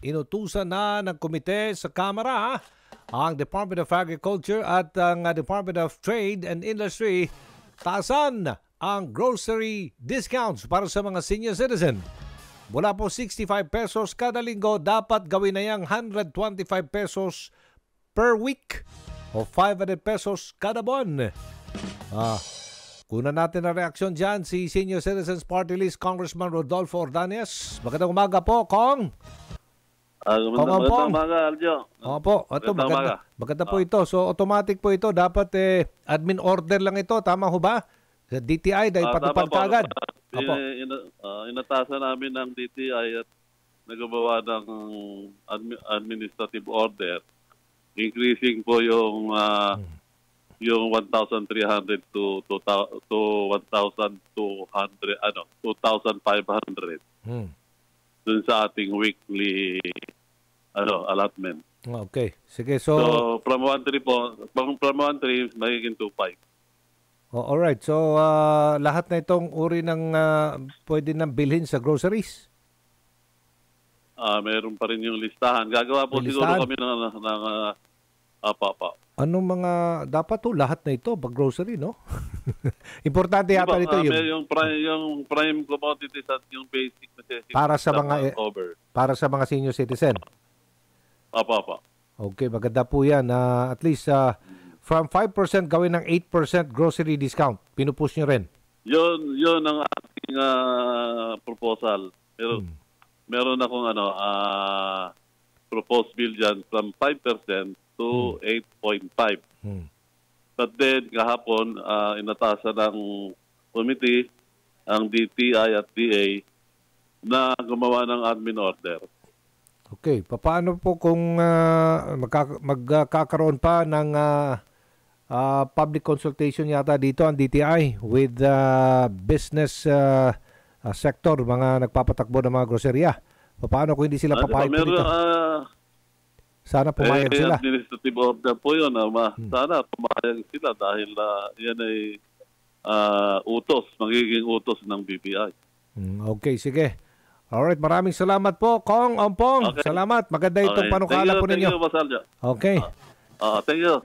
inutusan na ng komite sa Kamara ang Department of Agriculture at ang Department of Trade and Industry taasan ang grocery discounts para sa mga senior citizen. Mula po 65 pesos kada linggo, dapat gawin na yang 125 pesos per week o 500 pesos kada buwan. Kuna natin ang reaksyon dyan si Senior Citizens Party List Congressman Rodolfo Ordonez. Magandang umaga po, Kong. Magandang umaga, Aljo. Opo, ito, maganda po ito. So, automatic po ito. Dapat admin order lang ito. Tama ho ba? Sa DTI, dahil patupad kaagad. Inatasan namin ng DTI at nagawa ng administrative order. Increasing po yung 1,300 to 1,200, 2,500. Dun sa ating weekly allotment. Okay. Sige, so from 1,3 po, from 1,3 magiging 2,500. Alright. So, lahat na itong uri ng pwede nang bilhin sa groceries? Meron pa rin yung listahan. Gagawa po siguro kami ng apa. Anong mga, dapat to lahat na ito, pag grocery, no? Importante yata ito yung prime commodities at yung basic necessities para sa mga senior citizen. Apa. Okay, maganda po yan. At least, from 5% gawin ng 8% grocery discount. Pinupush nyo rin. Yun ang ating proposal. Meron akong proposed bill dyan from 5% to 8.5%. But then, kahapon, inatasan ng committee, ang DTI at DA, na gumawa ng admin order. Okay. Paano po kung magkakaroon pa ng public consultation yata dito ang DTI with business sector, mga nagpapatakbo ng mga grocerya? Paano kung hindi sila papayag dito? Sana pumayag sila. Administrative order po yun. Sana pumayag sila dahil yan ay magiging utos ng BPI. Okay, sige. Alright, maraming salamat po, Kong Ompong. Okay. Salamat. Maganda itong panukala po ninyo. Thank you, Basalja. Okay. Thank you.